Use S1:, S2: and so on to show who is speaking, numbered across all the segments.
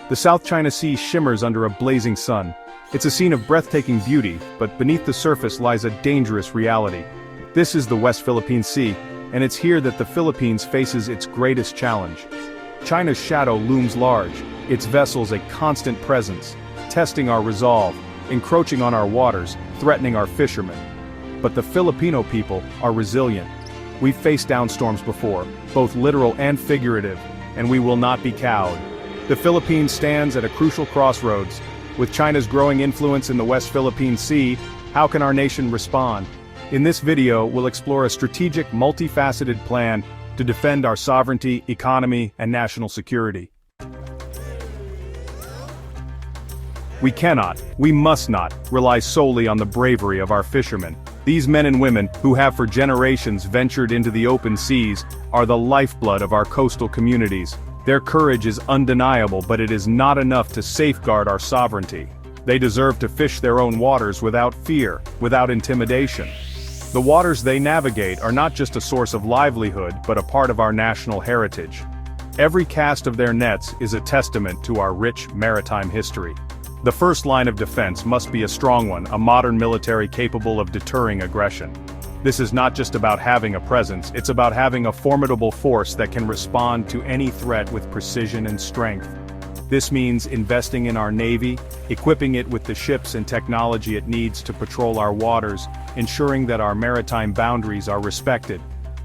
S1: The South China Sea shimmers under a blazing sun. It's a scene of breathtaking beauty, but beneath the surface lies a dangerous reality. This is the West Philippine Sea, and it's here that the Philippines faces its greatest challenge. China's shadow looms large, its vessels a constant presence, testing our resolve, encroaching on our waters, threatening our fishermen. But the Filipino people are resilient. We've faced downstorms before, both literal and figurative, and we will not be cowed. The Philippines stands at a crucial crossroads. With China's growing influence in the West Philippine Sea, how can our nation respond? In this video, we'll explore a strategic, multifaceted plan to defend our sovereignty, economy, and national security. We cannot, we must not, rely solely on the bravery of our fishermen. These men and women, who have for generations ventured into the open seas, are the lifeblood of our coastal communities. Their courage is undeniable, but it is not enough to safeguard our sovereignty. They deserve to fish their own waters without fear, without intimidation. The waters they navigate are not just a source of livelihood, but a part of our national heritage. Every cast of their nets is a testament to our rich maritime history. The first line of defense must be a strong one, a modern military capable of deterring aggression. This is not just about having a presence, it's about having a formidable force that can respond to any threat with precision and strength. This means investing in our Navy, equipping it with the ships and technology it needs to patrol our waters, ensuring that our maritime boundaries are respected.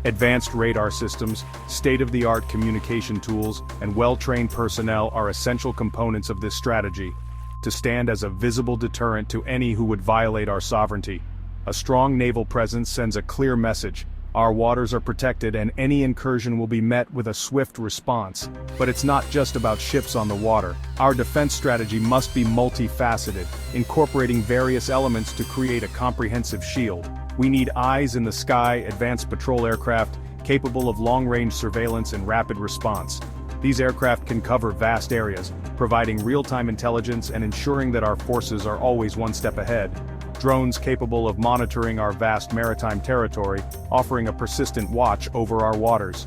S1: Advanced radar systems, state-of-the-art communication tools, and well-trained personnel are essential components of this strategy, to stand as a visible deterrent to any who would violate our sovereignty. A strong naval presence sends a clear message. Our waters are protected and any incursion will be met with a swift response. But it's not just about ships on the water. Our defense strategy must be multifaceted, incorporating various elements to create a comprehensive shield. We need eyes in the sky, advanced patrol aircraft, capable of long-range surveillance and rapid response. These aircraft can cover vast areas, providing real-time intelligence and ensuring that our forces are always one step ahead. Drones capable of monitoring our vast maritime territory, offering a persistent watch over our waters.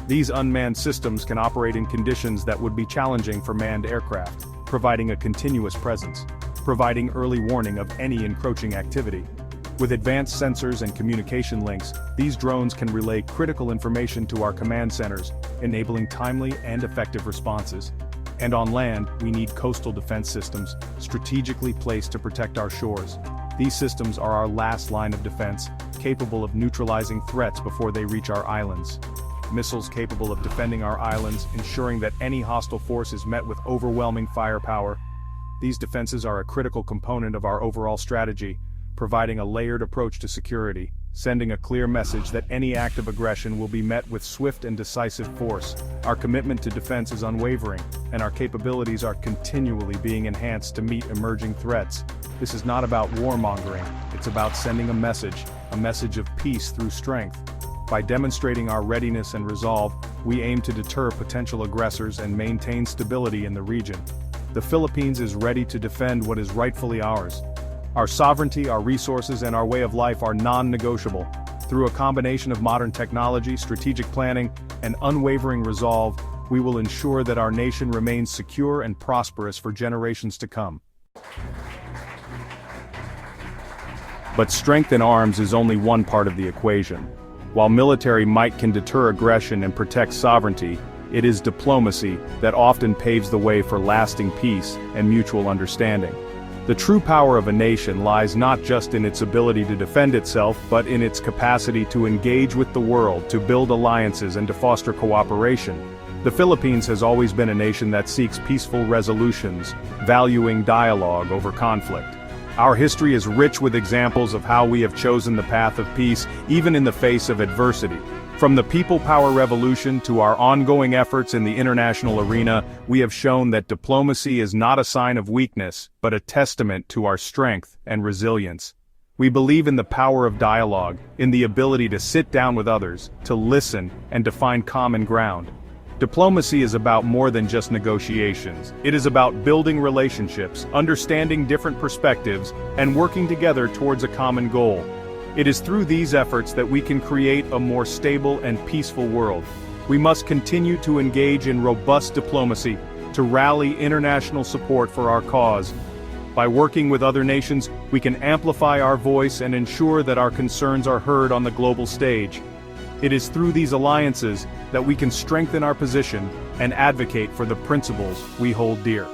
S1: These unmanned systems can operate in conditions that would be challenging for manned aircraft, providing a continuous presence, providing early warning of any encroaching activity. With advanced sensors and communication links, these drones can relay critical information to our command centers, enabling timely and effective responses. And on land, we need coastal defense systems, strategically placed to protect our shores. These systems are our last line of defense, capable of neutralizing threats before they reach our islands. Missiles capable of defending our islands, ensuring that any hostile force is met with overwhelming firepower. These defenses are a critical component of our overall strategy, providing a layered approach to security, sending a clear message that any act of aggression will be met with swift and decisive force. Our commitment to defense is unwavering, and our capabilities are continually being enhanced to meet emerging threats. This is not about warmongering, it's about sending a message of peace through strength. By demonstrating our readiness and resolve, we aim to deter potential aggressors and maintain stability in the region. The Philippines is ready to defend what is rightfully ours. Our sovereignty, our resources, and our way of life are non-negotiable. Through a combination of modern technology, strategic planning, and unwavering resolve, we will ensure that our nation remains secure and prosperous for generations to come. But strength in arms is only one part of the equation. While military might can deter aggression and protect sovereignty, it is diplomacy that often paves the way for lasting peace and mutual understanding. The true power of a nation lies not just in its ability to defend itself, but in its capacity to engage with the world, to build alliances and to foster cooperation. The Philippines has always been a nation that seeks peaceful resolutions, valuing dialogue over conflict. Our history is rich with examples of how we have chosen the path of peace, even in the face of adversity. From the People Power Revolution to our ongoing efforts in the international arena, we have shown that diplomacy is not a sign of weakness, but a testament to our strength and resilience. We believe in the power of dialogue, in the ability to sit down with others, to listen, and to find common ground. Diplomacy is about more than just negotiations. It is about building relationships, understanding different perspectives, and working together towards a common goal. It is through these efforts that we can create a more stable and peaceful world. We must continue to engage in robust diplomacy, to rally international support for our cause. By working with other nations, we can amplify our voice and ensure that our concerns are heard on the global stage. It is through these alliances that we can strengthen our position and advocate for the principles we hold dear.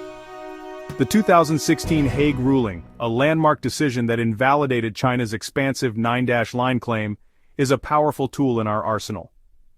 S1: The 2016 Hague ruling, a landmark decision that invalidated China's expansive 9-line claim, is a powerful tool in our arsenal.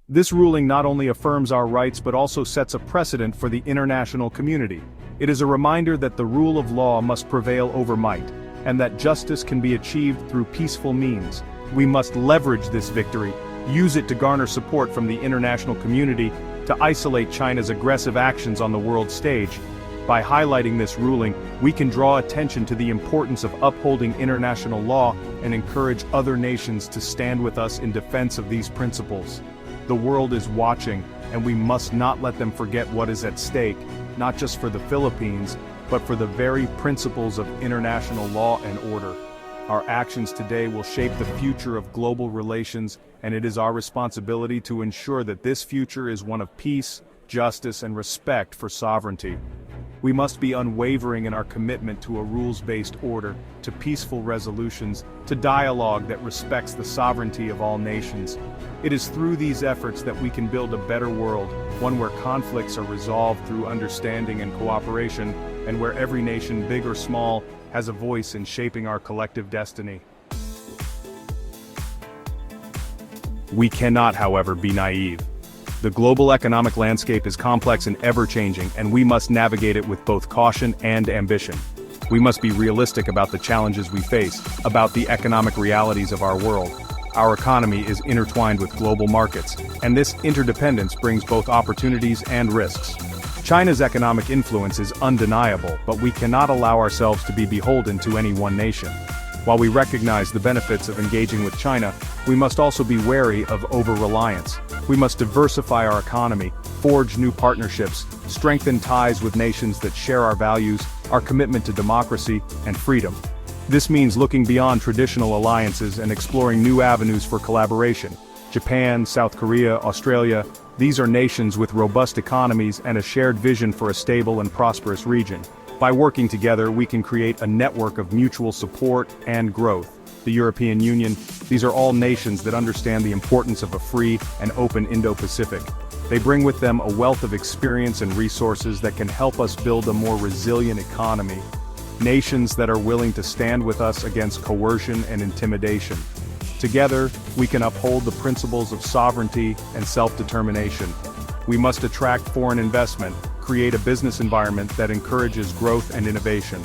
S1: This ruling not only affirms our rights but also sets a precedent for the international community. It is a reminder that the rule of law must prevail over might, and that justice can be achieved through peaceful means. We must leverage this victory, use it to garner support from the international community, to isolate China's aggressive actions on the world stage. By highlighting this ruling, we can draw attention to the importance of upholding international law and encourage other nations to stand with us in defense of these principles. The world is watching, and we must not let them forget what is at stake, not just for the Philippines, but for the very principles of international law and order. Our actions today will shape the future of global relations, and it is our responsibility to ensure that this future is one of peace, justice, and respect for sovereignty. We must be unwavering in our commitment to a rules-based order, to peaceful resolutions, to dialogue that respects the sovereignty of all nations. It is through these efforts that we can build a better world, one where conflicts are resolved through understanding and cooperation, and where every nation, big or small, has a voice in shaping our collective destiny. We cannot, however, be naive. The global economic landscape is complex and ever-changing, and we must navigate it with both caution and ambition. We must be realistic about the challenges we face, about the economic realities of our world. Our economy is intertwined with global markets, and this interdependence brings both opportunities and risks. China's economic influence is undeniable, but we cannot allow ourselves to be beholden to any one nation. While we recognize the benefits of engaging with China, we must also be wary of over-reliance. We must diversify our economy, forge new partnerships, strengthen ties with nations that share our values, our commitment to democracy and freedom. This means looking beyond traditional alliances and exploring new avenues for collaboration. Japan, South Korea, Australia, these are nations with robust economies and a shared vision for a stable and prosperous region. By working together, we can create a network of mutual support and growth. The European Union, these are all nations that understand the importance of a free and open Indo-Pacific. They bring with them a wealth of experience and resources that can help us build a more resilient economy. Nations that are willing to stand with us against coercion and intimidation. Together, we can uphold the principles of sovereignty and self-determination. We must attract foreign investment, create a business environment that encourages growth and innovation.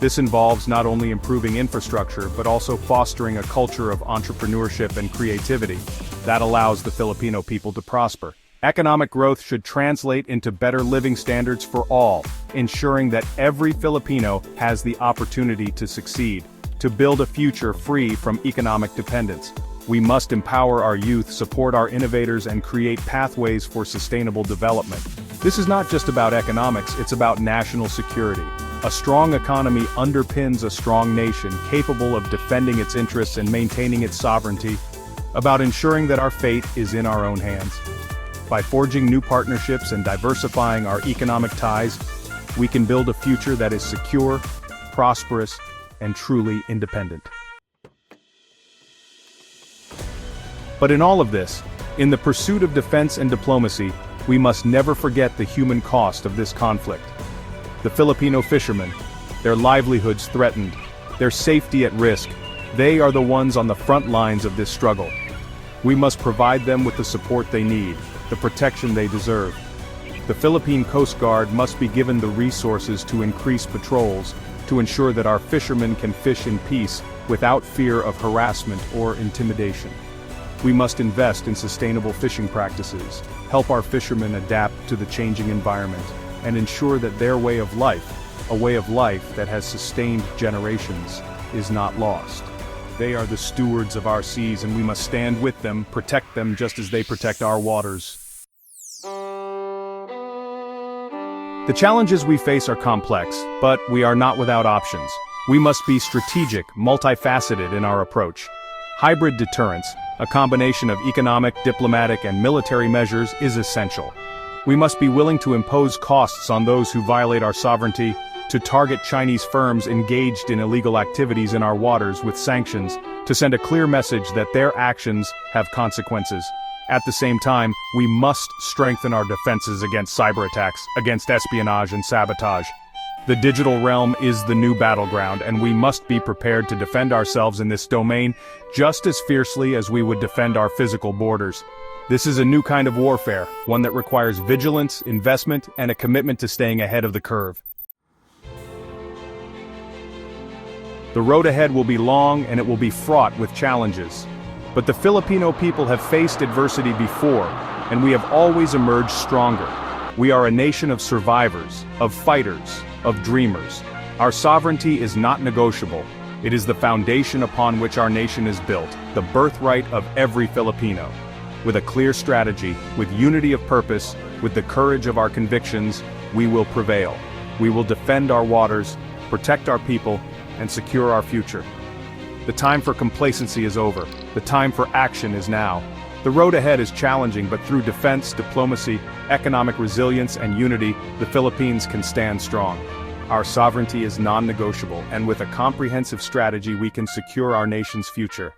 S1: This involves not only improving infrastructure but also fostering a culture of entrepreneurship and creativity that allows the Filipino people to prosper. Economic growth should translate into better living standards for all, ensuring that every Filipino has the opportunity to succeed, to build a future free from economic dependence. We must empower our youth, support our innovators, and create pathways for sustainable development. This is not just about economics, it's about national security. A strong economy underpins a strong nation capable of defending its interests and maintaining its sovereignty, about ensuring that our fate is in our own hands. By forging new partnerships and diversifying our economic ties, we can build a future that is secure, prosperous, and truly independent. But in all of this, in the pursuit of defense and diplomacy, we must never forget the human cost of this conflict. The Filipino fishermen, their livelihoods threatened, their safety at risk, they are the ones on the front lines of this struggle. We must provide them with the support they need, the protection they deserve. The Philippine Coast Guard must be given the resources to increase patrols, to ensure that our fishermen can fish in peace without fear of harassment or intimidation. We must invest in sustainable fishing practices, help our fishermen adapt to the changing environment, and ensure that their way of life, a way of life that has sustained generations, is not lost. They are the stewards of our seas, and we must stand with them, protect them just as they protect our waters. The challenges we face are complex, but we are not without options. We must be strategic, multifaceted in our approach. Hybrid deterrence, a combination of economic, diplomatic, and military measures, is essential. We must be willing to impose costs on those who violate our sovereignty, to target Chinese firms engaged in illegal activities in our waters with sanctions, to send a clear message that their actions have consequences. At the same time, we must strengthen our defenses against cyber attacks, against espionage and sabotage. The digital realm is the new battleground, and we must be prepared to defend ourselves in this domain just as fiercely as we would defend our physical borders. This is a new kind of warfare, one that requires vigilance, investment, and a commitment to staying ahead of the curve. The road ahead will be long and it will be fraught with challenges. But the Filipino people have faced adversity before, and we have always emerged stronger. We are a nation of survivors, of fighters, of dreamers. Our sovereignty is not negotiable. It is the foundation upon which our nation is built, the birthright of every Filipino. With a clear strategy, with unity of purpose, with the courage of our convictions, we will prevail. We will defend our waters, protect our people, and secure our future. The time for complacency is over. The time for action is now. The road ahead is challenging, but through defense, diplomacy, economic resilience, and unity, the Philippines can stand strong. Our sovereignty is non-negotiable, and with a comprehensive strategy we can secure our nation's future.